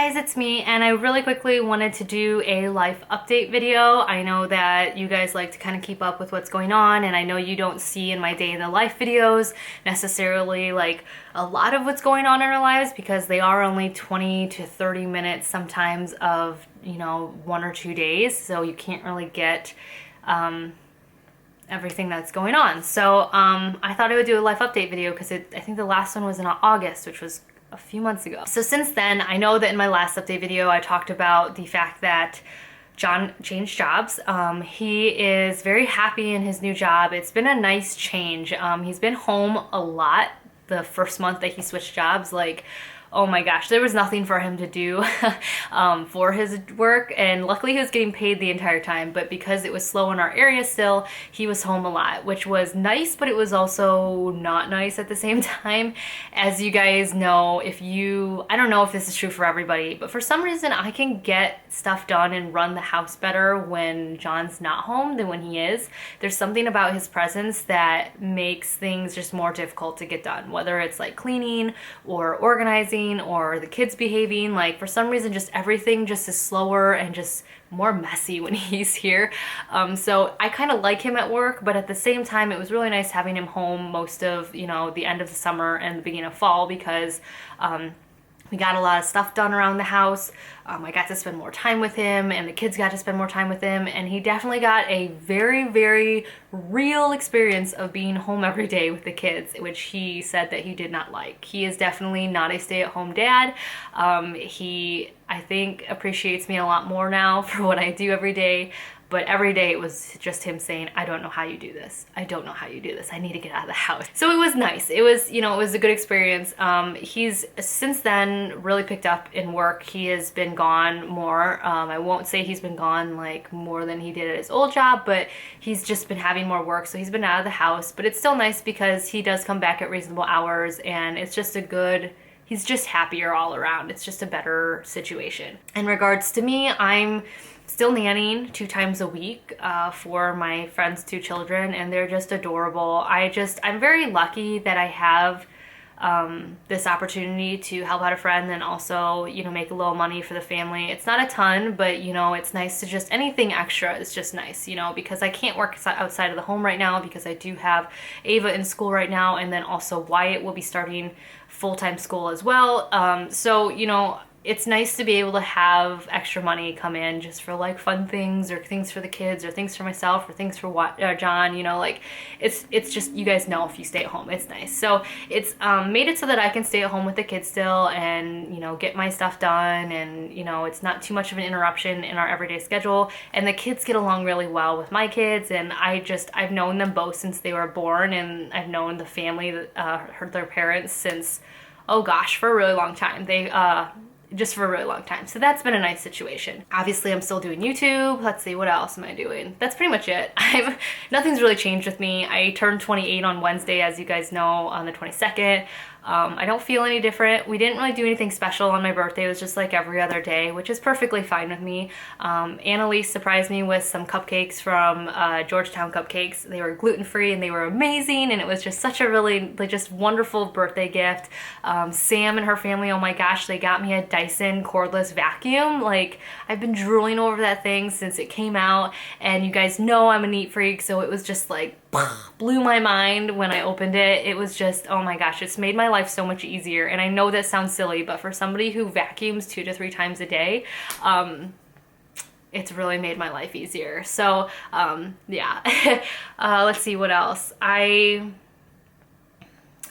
guys, it's me, and I really quickly wanted to do a life update video. I know that you guys like to kind of keep up with what's going on, and I know you don't see in my day in the life videos necessarily like a lot of what's going on in our lives because they are only 20 to 30 minutes sometimes of, you know, 1 or 2 days, so you can't really get everything that's going on. So I thought I would do a life update video because I think the last one was in August, which was a few months ago. So since then, I know that in my last update video, I talked about the fact that John changed jobs. He is very happy in his new job. It's been a nice change. He's been home a lot the first month that he switched jobs. Like, oh my gosh, there was nothing for him to do for his work, and luckily he was getting paid the entire time, but because it was slow in our area still, he was home a lot, which was nice, but it was also not nice at the same time. As you guys know, I don't know if this is true for everybody, but for some reason I can get stuff done and run the house better when John's not home than when he is. There's something about his presence that makes things just more difficult to get done, whether it's like cleaning or organizing or the kids behaving. Like, for some reason, just everything just is slower and just more messy when he's here. So I kind of like him at work, but at the same time, it was really nice having him home most of, you know, the end of the summer and the beginning of fall because we got a lot of stuff done around the house. I got to spend more time with him, and the kids got to spend more time with him, and he definitely got a very, very real experience of being home every day with the kids, which he said that he did not like. He is definitely not a stay-at-home dad. He, I think, appreciates me a lot more now for what I do every day. But every day it was just him saying, I don't know how you do this. I don't know how you do this. I need to get out of the house. So it was nice. It was, you know, it was a good experience. He's since then really picked up in work. He has been gone more. I won't say he's been gone like more than he did at his old job, but he's just been having more work. So he's been out of the house, but it's still nice because he does come back at reasonable hours, and it's just he's just happier all around. It's just a better situation. In regards to me, I'm still nannying 2 times a week for my friend's 2 children, and they're just adorable. I'm very lucky that I have this opportunity to help out a friend and also, you know, make a little money for the family. It's not a ton, but, you know, it's nice to just, anything extra is just nice, you know, because I can't work outside of the home right now because I do have Ava in school right now, and then also Wyatt will be starting full-time school as well. So, you know, it's nice to be able to have extra money come in just for like fun things or things for the kids or things for myself or things for John, you know, like it's just, you guys know, if you stay at home, it's nice. So it's made it so that I can stay at home with the kids still and, you know, get my stuff done, and, you know, it's not too much of an interruption in our everyday schedule, and the kids get along really well with my kids, and I've known them both since they were born, and I've known the family, their parents since, oh gosh, for a really long time. Just for a really long time. So that's been a nice situation. Obviously, I'm still doing YouTube. Let's see, what else am I doing? That's pretty much it. Nothing's really changed with me. I turned 28 on Wednesday, as you guys know, on the 22nd. I don't feel any different. We didn't really do anything special on my birthday. It was just like every other day, which is perfectly fine with me. Annalise surprised me with some cupcakes from Georgetown Cupcakes. They were gluten-free and they were amazing, and it was just such a really just wonderful birthday gift. Sam and her family, oh my gosh, they got me a Dyson cordless vacuum. Like, I've been drooling over that thing since it came out, and you guys know I'm a neat freak, so it was just like blew my mind when I opened it. It was just, oh my gosh, it's made my life so much easier. And I know that sounds silly, but for somebody who vacuums 2 to 3 times a day, it's really made my life easier. So yeah. Let's see what else. I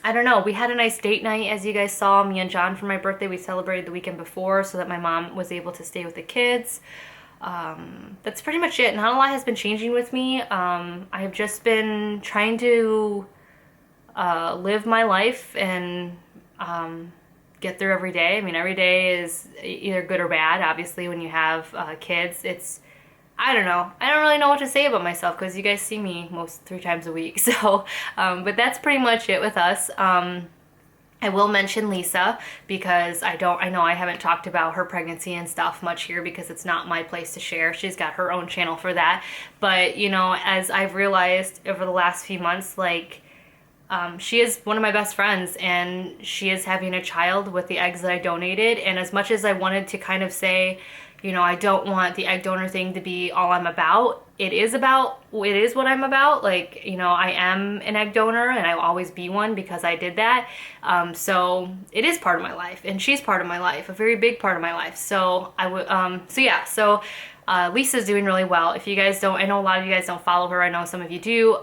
don't know. We had a nice date night, as you guys saw. Me and John, for my birthday, we celebrated the weekend before so that my mom was able to stay with the kids. That's pretty much it. Not a lot has been changing with me. I've just been trying to live my life and get through every day. I mean, every day is either good or bad. Obviously, when you have kids, I don't know. I don't really know what to say about myself because you guys see me most 3 times a week. So, but that's pretty much it with us. I will mention Lisa because I know I haven't talked about her pregnancy and stuff much here because it's not my place to share. She's got her own channel for that. But, you know, as I've realized over the last few months, like, she is one of my best friends, and she is having a child with the eggs that I donated. And as much as I wanted to kind of say, you know, I don't want the egg donor thing to be all I'm about, it is what I'm about. Like, you know, I am an egg donor and I'll always be one because I did that. So it is part of my life, and she's part of my life, a very big part of my life. So Lisa's doing really well. If you guys don't, I know a lot of you guys don't follow her. I know some of you do,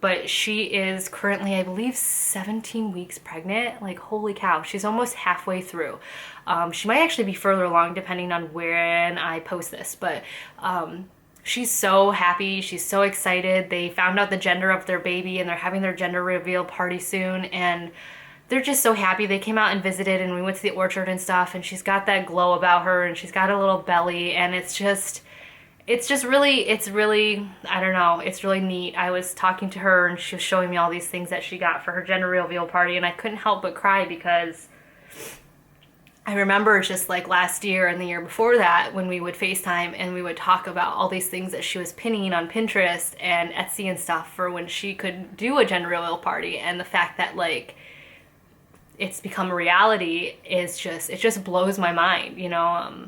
but she is currently, I believe, 17 weeks pregnant. Like, holy cow, she's almost halfway through. She might actually be further along depending on when I post this, but she's so happy. She's so excited. They found out the gender of their baby, and they're having their gender reveal party soon, and they're just so happy. They came out and visited, and we went to the orchard and stuff, and she's got that glow about her, and she's got a little belly, and it's really, I don't know, it's really neat. I was talking to her, and she was showing me all these things that she got for her gender reveal party, and I couldn't help but cry because I remember just like last year and the year before that when we would FaceTime and we would talk about all these things that she was pinning on Pinterest and Etsy and stuff for when she could do a gender reveal party, and the fact that like it's become a reality is just, it just blows my mind, you know.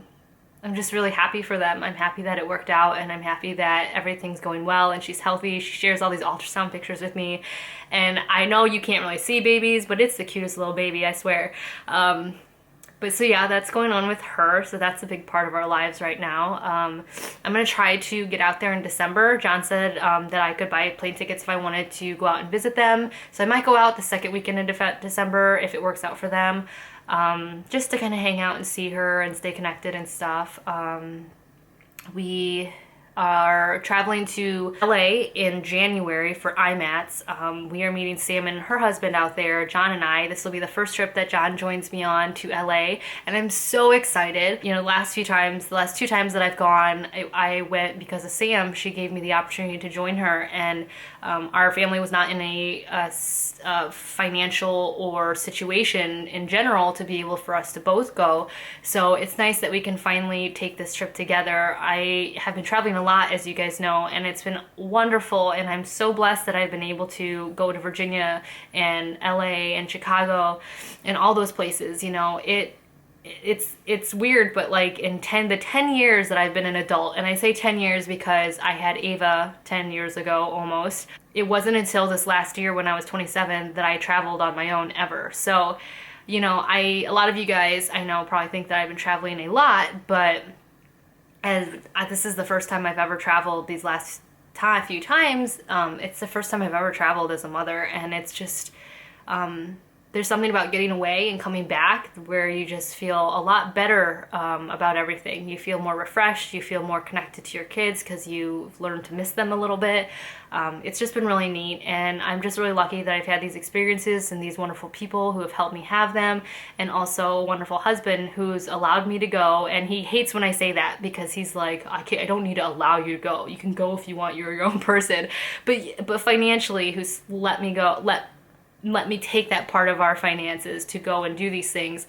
I'm just really happy for them. I'm happy that it worked out, and I'm happy that everything's going well and she's healthy. She shares all these ultrasound pictures with me, and I know you can't really see babies, but it's the cutest little baby, I swear. But so yeah, that's going on with her. So that's a big part of our lives right now. I'm gonna try to get out there in December. John said that I could buy plane tickets if I wanted to go out and visit them. So I might go out the second weekend in December if it works out for them. Just to kind of hang out and see her and stay connected and stuff. We are traveling to LA in January for IMATS. We are meeting Sam and her husband out there, John and I. This will be the first trip that John joins me on to LA, and I'm so excited. You know, the last two times that I've gone, I went because of Sam. She gave me the opportunity to join her, and our family was not in a financial or situation in general to be able for us to both go. So it's nice that we can finally take this trip together. I have been traveling a lot, as you guys know, and it's been wonderful, and I'm so blessed that I've been able to go to Virginia and LA and Chicago and all those places. You know, it's weird, but like in the 10 years that I've been an adult, and I say 10 years because I had Ava 10 years ago almost, it wasn't until this last year when I was 27 that I traveled on my own ever. So, you know, a lot of you guys I know probably think that I've been traveling a lot, but this is the first time I've ever traveled these last few times. It's the first time I've ever traveled as a mother, and it's just, there's something about getting away and coming back where you just feel a lot better about everything. You feel more refreshed, you feel more connected to your kids because you've learned to miss them a little bit. It's just been really neat, and I'm just really lucky that I've had these experiences and these wonderful people who have helped me have them, and also a wonderful husband who's allowed me to go. And he hates when I say that because he's like, I don't need to allow you to go. You can go if you want, you're your own person. But financially, who's let me go, let me take that part of our finances to go and do these things.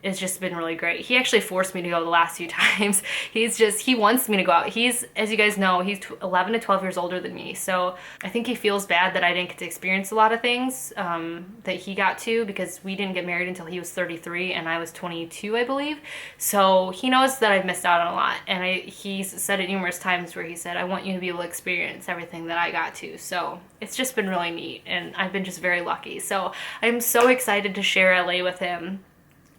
It's just been really great. He actually forced me to go the last few times. He wants me to go out. He's, as you guys know, he's 11 to 12 years older than me. So I think he feels bad that I didn't get to experience a lot of things that he got to, because we didn't get married until he was 33 and I was 22, I believe. So he knows that I've missed out on a lot. And he's said it numerous times where he said, I want you to be able to experience everything that I got to. So it's just been really neat, and I've been just very lucky. So I'm so excited to share LA with him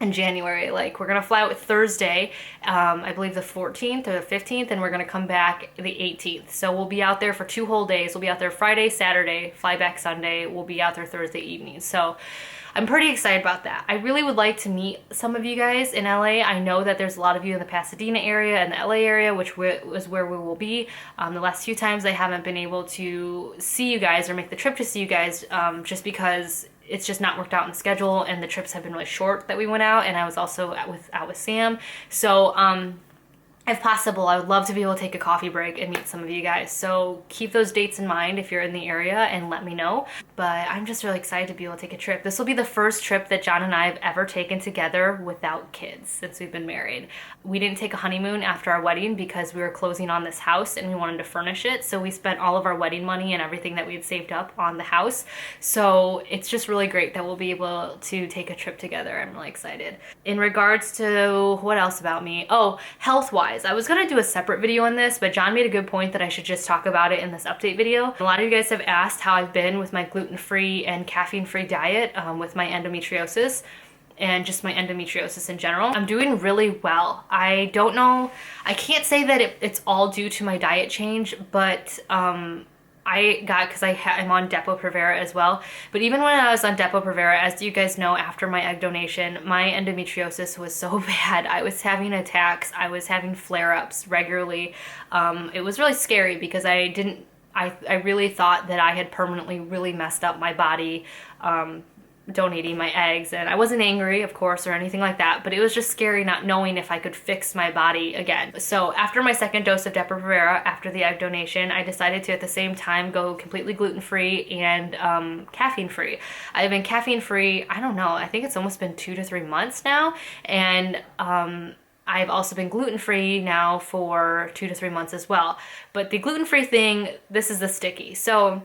in January. Like, we're gonna fly out Thursday, I believe the 14th or the 15th, and we're gonna come back the 18th. So we'll be out there for 2 whole days. We'll be out there Friday, Saturday, fly back Sunday. We'll be out there Thursday evening. So I'm pretty excited about that. I really would like to meet some of you guys in LA. I know that there's a lot of you in the Pasadena area and the LA area, which is where we will be. The last few times I haven't been able to see you guys or make the trip to see you guys, just because it's just not worked out in the schedule, and the trips have been really short that we went out, and I was also out with Sam. So if possible, I would love to be able to take a coffee break and meet some of you guys. So keep those dates in mind if you're in the area and let me know. But I'm just really excited to be able to take a trip. This will be the first trip that John and I have ever taken together without kids since we've been married. We didn't take a honeymoon after our wedding because we were closing on this house and we wanted to furnish it. So we spent all of our wedding money and everything that we had saved up on the house. So it's just really great that we'll be able to take a trip together. I'm really excited. In regards to what else about me? Oh, health-wise. I was gonna do a separate video on this, but John made a good point that I should just talk about it in this update video. A lot of you guys have asked how I've been with my gluten-free and caffeine-free diet with my endometriosis and just my endometriosis in general. I'm doing really well. I don't know, I can't say that it's all due to my diet change, but because I'm on Depo-Provera as well. But even when I was on Depo-Provera, as you guys know, after my egg donation, my endometriosis was so bad. I was having attacks. I was having flare-ups regularly. It was really scary because I really thought that I had permanently really messed up my body donating my eggs, and I wasn't angry, of course, or anything like that, but it was just scary not knowing if I could fix my body again. So after my second dose of Depo-Provera, after the egg donation, I decided to at the same time go completely gluten-free and caffeine-free. I've been caffeine-free, I don't know, I think it's almost been 2 to 3 months now, and I've also been gluten-free now for 2 to 3 months as well. But the gluten-free thing, this is the sticky. So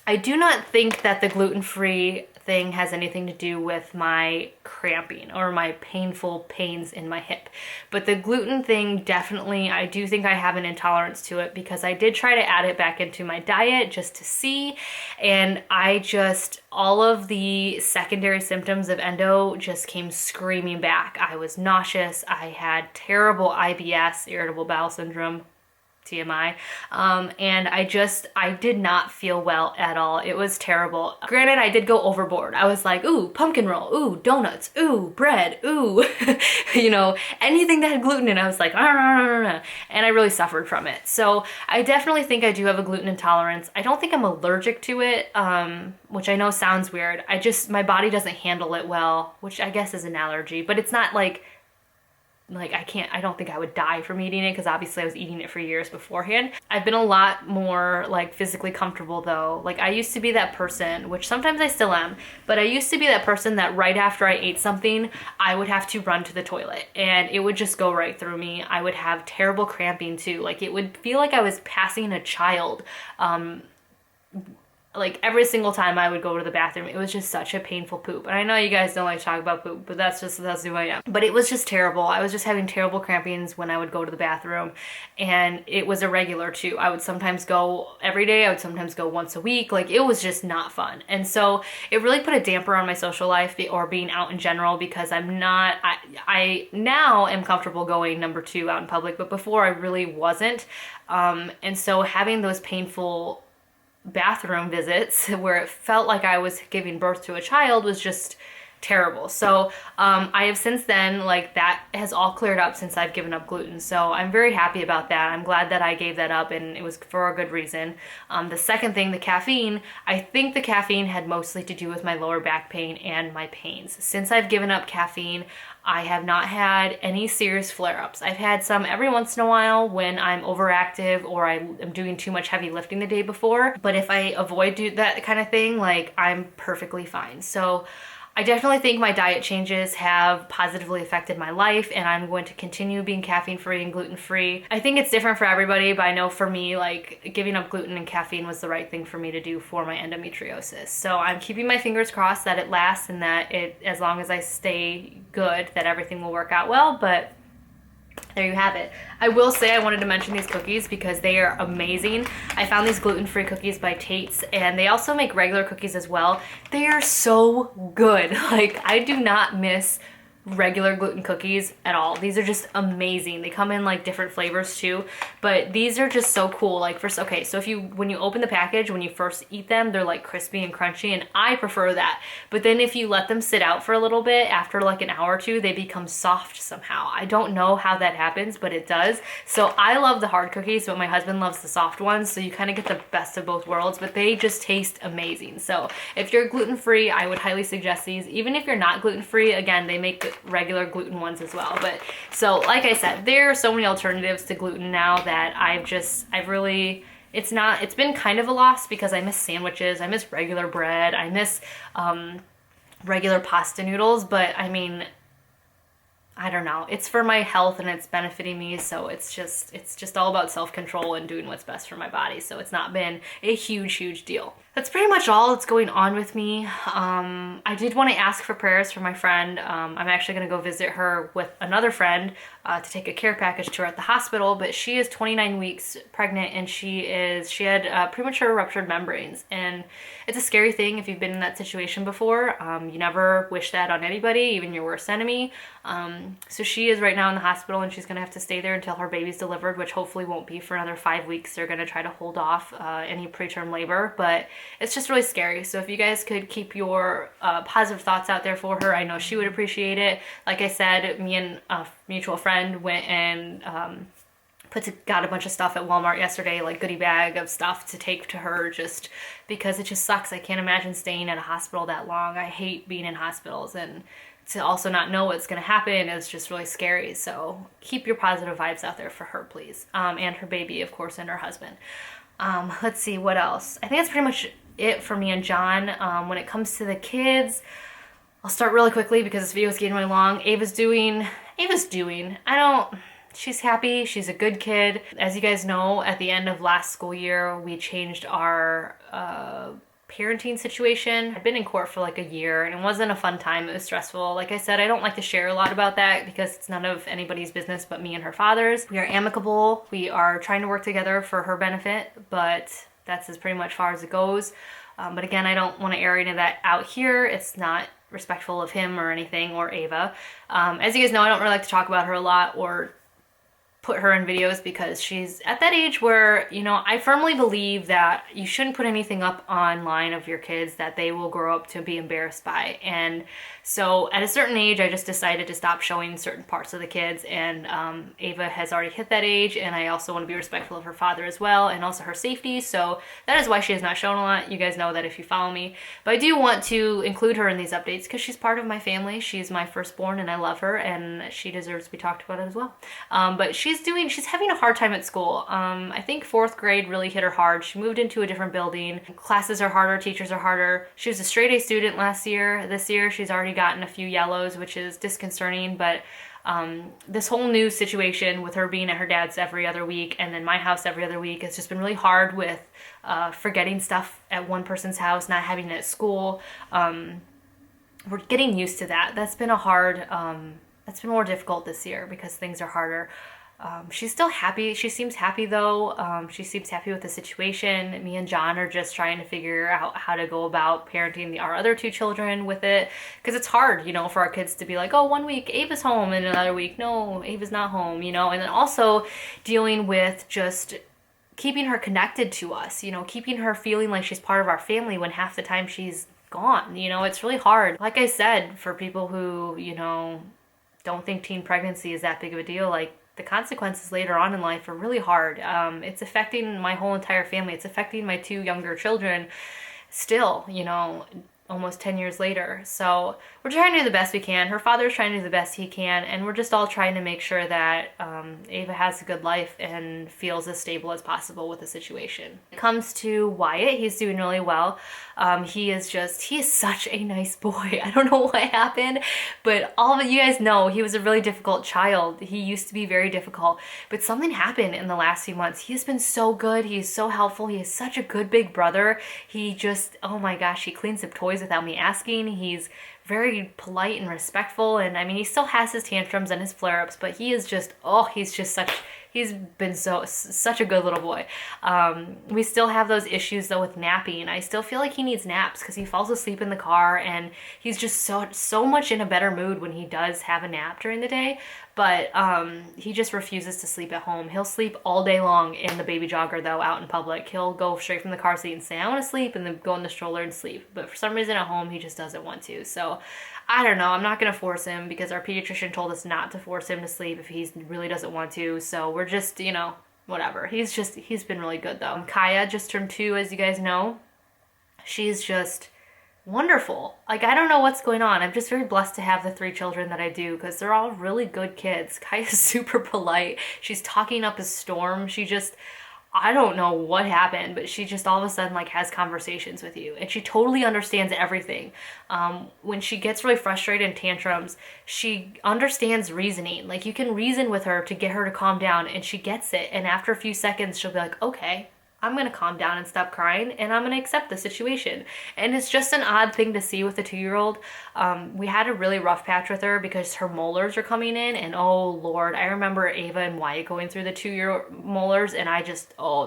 I do not think that the gluten-free thing has anything to do with my cramping or my painful pains in my hip. But the gluten thing, definitely, I do think I have an intolerance to it because I did try to add it back into my diet just to see, and all of the secondary symptoms of endo just came screaming back. I was nauseous, I had terrible IBS, irritable bowel syndrome, TMI, and I did not feel well at all. It was terrible. Granted, I did go overboard. I was like, ooh, pumpkin roll, ooh, donuts, ooh, bread, ooh, you know, anything that had gluten in it, I was like, and I really suffered from it. So I definitely think I do have a gluten intolerance. I don't think I'm allergic to it, which I know sounds weird. My body doesn't handle it well, which I guess is an allergy, but it's not like I don't think I would die from eating it because obviously I was eating it for years beforehand. I've been a lot more like physically comfortable though. Like I used to be that person, which sometimes I still am, but I used to be that person that right after I ate something, I would have to run to the toilet and it would just go right through me. I would have terrible cramping too. Like it would feel like I was passing a child. Like every single time I would go to the bathroom, it was just such a painful poop. And I know you guys don't like to talk about poop, but that's who I am. But it was just terrible. I was just having terrible crampings when I would go to the bathroom, and it was irregular too. I would sometimes go every day. I would sometimes go once a week. Like it was just not fun. And so it really put a damper on my social life or being out in general because I now am comfortable going number 2 out in public, but before I really wasn't. And so having those painful bathroom visits where it felt like I was giving birth to a child was just terrible. So I have since then, like that has all cleared up since I've given up gluten. So I'm very happy about that. I'm glad that I gave that up and it was for a good reason. The second thing, the caffeine, I think the caffeine had mostly to do with my lower back pain and my pains. Since I've given up caffeine, I have not had any serious flare-ups. I've had some every once in a while when I'm overactive or I am doing too much heavy lifting the day before. But if I avoid that kind of thing, like I'm perfectly fine. So I definitely think my diet changes have positively affected my life and I'm going to continue being caffeine-free and gluten-free. I think it's different for everybody, but I know for me, like giving up gluten and caffeine was the right thing for me to do for my endometriosis. So I'm keeping my fingers crossed that it lasts and that as long as I stay good, that everything will work out well, but there you have it. I will say I wanted to mention these cookies because they are amazing. I found these gluten-free cookies by Tate's and they also make regular cookies as well. They are so good. Like I do not miss regular gluten cookies at all. These are just amazing. They come in like different flavors too, but these are just so cool. Like so when you open the package, when you first eat them, they're like crispy and crunchy and I prefer that. But then if you let them sit out for a little bit, after like an hour or two, they become soft somehow. I don't know how that happens, but it does. So I love the hard cookies, but my husband loves the soft ones. So you kind of get the best of both worlds, but they just taste amazing. So if you're gluten-free, I would highly suggest these. Even if you're not gluten-free, again, they make regular gluten ones as well. But so like I said, there are so many alternatives to gluten now that I've really, it's been kind of a loss because I miss sandwiches, I miss regular bread, I miss regular pasta noodles, but I mean, I don't know. It's for my health and it's benefiting me, so it's just all about self-control and doing what's best for my body. So it's not been a huge deal. That's pretty much all that's going on with me. I did want to ask for prayers for my friend. I'm actually going to go visit her with another friend to take a care package to her at the hospital, but she is 29 weeks pregnant and she had premature ruptured membranes, and it's a scary thing if you've been in that situation before. You never wish that on anybody, even your worst enemy. So she is right now in the hospital and she's going to have to stay there until her baby's delivered, which hopefully won't be for another 5 weeks. They're going to try to hold off any preterm labor, but it's just really scary. So if you guys could keep your positive thoughts out there for her, I know she would appreciate it. Like I said, me and a mutual friend went and got a bunch of stuff at Walmart yesterday, like goodie bag of stuff to take to her, just because it just sucks. I can't imagine staying at a hospital that long. I hate being in hospitals, and to also not know what's going to happen is just really scary. So keep your positive vibes out there for her, please. And her baby, of course, and her husband. Let's see, what else? I think that's pretty much it for me and John. When it comes to the kids, I'll start really quickly because this video is getting really long. Ava's doing, she's happy. She's a good kid. As you guys know, at the end of last school year, we changed our parenting situation. I'd been in court for like a year and it wasn't a fun time. It was stressful. Like I said, I don't like to share a lot about that because it's none of anybody's business but me and her father's. We are amicable. We are trying to work together for her benefit, but that's as pretty much far as it goes. But again, I don't want to air any of that out here. It's not respectful of him or anything, or Ava. As you guys know, I don't really like to talk about her a lot or put her in videos because she's at that age where, you know, I firmly believe that you shouldn't put anything up online of your kids that they will grow up to be embarrassed by. And so at a certain age, I just decided to stop showing certain parts of the kids, and Ava has already hit that age, and I also want to be respectful of her father as well, and also her safety. So that is why she has not shown a lot. You guys know that if you follow me. But I do want to include her in these updates because she's part of my family. She's my firstborn and I love her, and she deserves to be talked about as well. But she's having a hard time at school. I think 4th grade really hit her hard. She moved into a different building. Classes are harder, teachers are harder. She was a straight A student last year. This year she's already gotten a few yellows, which is disconcerting, but this whole new situation with her being at her dad's every other week and then my house every other week has just been really hard with forgetting stuff at one person's house, not having it at school. We're getting used to that. That's been that's been more difficult this year because things are harder. She's still happy. She seems happy though. She seems happy with the situation. Me and John are just trying to figure out how to go about parenting our other 2 children with it. Because it's hard, you know, for our kids to be like, oh, one week Ava's home and another week, no, Ava's not home, you know. And then also dealing with just keeping her connected to us, you know, keeping her feeling like she's part of our family when half the time she's gone. You know, it's really hard. Like I said, for people who, you know, don't think teen pregnancy is that big of a deal, like, the consequences later on in life are really hard. It's affecting my whole entire family. It's affecting my 2 younger children still, you know, almost 10 years later. So we're trying to do the best we can. Her father's trying to do the best he can, and we're just all trying to make sure that Ava has a good life and feels as stable as possible with the situation. When it comes to Wyatt, he's doing really well. He is such a nice boy. I don't know what happened, but all of you guys know he was a really difficult child. He used to be very difficult, but something happened in the last few months. He has been so good. He's so helpful. He is such a good big brother. He just, oh my gosh, he cleans up toys without me asking. He's very polite and respectful, and I mean, he still has his tantrums and his flare-ups, but he is just, he's been such a good little boy. We still have those issues though with napping. I still feel like he needs naps because he falls asleep in the car, and he's just so much in a better mood when he does have a nap during the day. But he just refuses to sleep at home. He'll sleep all day long in the baby jogger though, out in public. He'll go straight from the car seat and say, I want to sleep, and then go in the stroller and sleep. But for some reason at home, he just doesn't want to. So I don't know. I'm not going to force him because our pediatrician told us not to force him to sleep if he really doesn't want to. So we're just, you know, whatever. He's been really good though. Kaya just turned 2, as you guys know. She's just wonderful. Like, I don't know what's going on. I'm just very blessed to have the 3 children that I do because they're all really good kids. Kaya's super polite. She's talking up a storm. She just, I don't know what happened, but she just all of a sudden like has conversations with you and she totally understands everything. When she gets really frustrated and tantrums, she understands reasoning. Like, you can reason with her to get her to calm down and she gets it. And after a few seconds, she'll be like, okay, I'm going to calm down and stop crying and I'm going to accept the situation. And it's just an odd thing to see with a 2-year-old. We had a really rough patch with her because her molars are coming in, and oh Lord, I remember Ava and Wyatt going through the 2-year molars and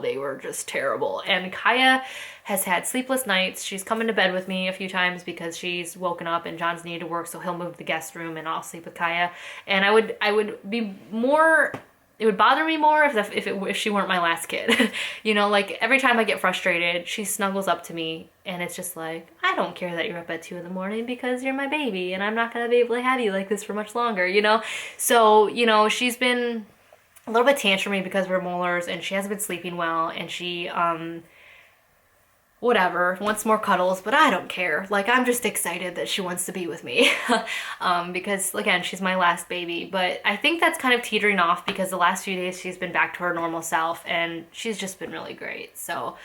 they were just terrible. And Kaya has had sleepless nights. She's come into bed with me a few times because she's woken up and John's needed to work, so he'll move to the guest room and I'll sleep with Kaya. And I would be more, it would bother me more if she weren't my last kid. You know, like every time I get frustrated, she snuggles up to me and it's just like, I don't care that you're up at 2 in the morning because you're my baby and I'm not going to be able to have you like this for much longer, you know? So, you know, she's been a little bit tantrumy because of her molars and she hasn't been sleeping well, and she, whatever, wants more cuddles, but I don't care. Like, I'm just excited that she wants to be with me because, again, she's my last baby. But I think that's kind of teetering off because the last few days she's been back to her normal self and she's just been really great. So,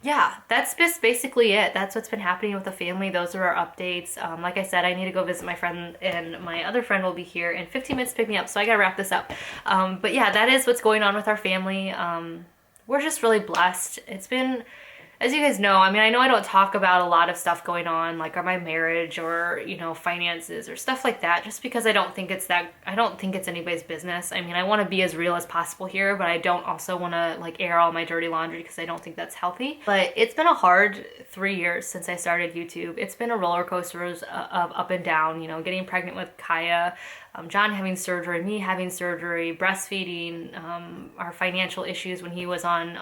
yeah, that's just basically it. That's what's been happening with the family. Those are our updates. Like I said, I need to go visit my friend, and my other friend will be here in 15 minutes to pick me up, so I gotta wrap this up. But yeah, that is what's going on with our family. We're just really blessed. It's been, as you guys know, I mean, I know I don't talk about a lot of stuff going on, like my marriage or, you know, finances or stuff like that, just because I don't think it's anybody's business. I mean, I want to be as real as possible here, but I don't also want to like air all my dirty laundry because I don't think that's healthy. But it's been a hard 3 years since I started YouTube. It's been a roller coaster of up and down, you know, getting pregnant with Kaya, John having surgery, me having surgery, breastfeeding, our financial issues when he was on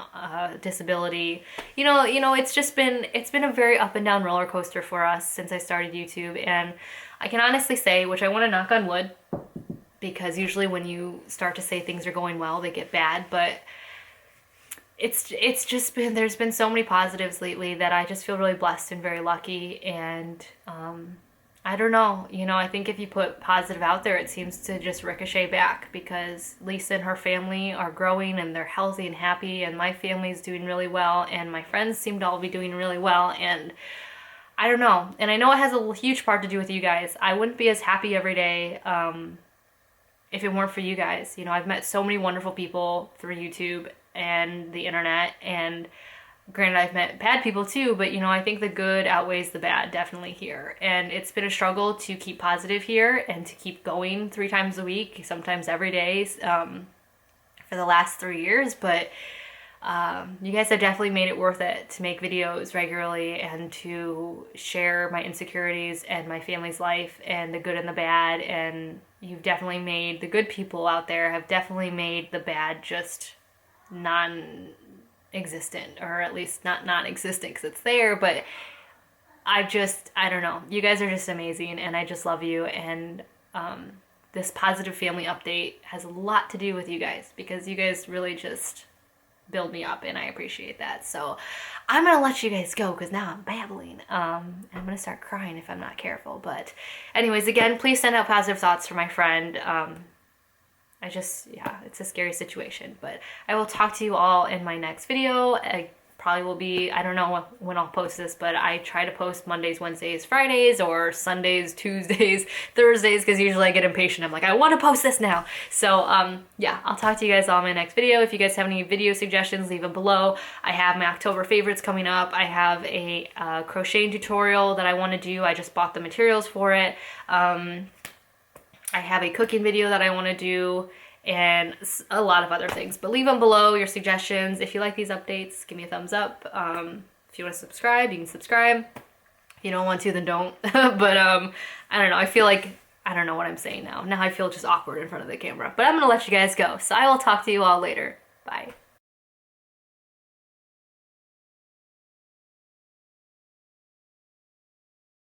disability. You know, it's been a very up and down roller coaster for us since I started YouTube. And I can honestly say, which I want to knock on wood, because usually when you start to say things are going well, they get bad, but it's just been, there's been so many positives lately that I just feel really blessed and very lucky. And I don't know, you know, I think if you put positive out there, it seems to just ricochet back, because Lisa and her family are growing and they're healthy and happy, and my family's doing really well, and my friends seem to all be doing really well, and I don't know. And I know it has a huge part to do with you guys. I wouldn't be as happy every day if it weren't for you guys. You know, I've met so many wonderful people through YouTube and the internet, and granted, I've met bad people too, but you know, I think the good outweighs the bad definitely here. And it's been a struggle to keep positive here and to keep going 3 times a week, sometimes every day, for the last 3 years. But you guys have definitely made it worth it to make videos regularly and to share my insecurities and my family's life and the good and the bad. And you've definitely made, the good people out there have definitely made the bad just non-existent, or at least not non-existent because it's there, but I don't know. You guys are just amazing, and I just love you. And this positive family update has a lot to do with you guys, because you guys really just build me up, and I appreciate that. So I'm gonna let you guys go because now I'm babbling. I'm gonna start crying if I'm not careful. But anyways, again, please send out positive thoughts for my friend. Yeah, it's a scary situation, but I will talk to you all in my next video. I probably will be, I don't know when I'll post this, but I try to post Mondays, Wednesdays, Fridays, or Sundays, Tuesdays, Thursdays, because usually I get impatient. I'm like, I want to post this now. So yeah, I'll talk to you guys all in my next video. If you guys have any video suggestions, leave them below. I have my October favorites coming up. I have a crocheting tutorial that I want to do. I just bought the materials for it. I have a cooking video that I want to do, and a lot of other things. But leave them below, your suggestions. If you like these updates, give me a thumbs up. If you want to subscribe, you can subscribe. If you don't want to, then don't. But I don't know. I feel like, I don't know what I'm saying now. Now I feel just awkward in front of the camera. But I'm going to let you guys go. So I will talk to you all later. Bye.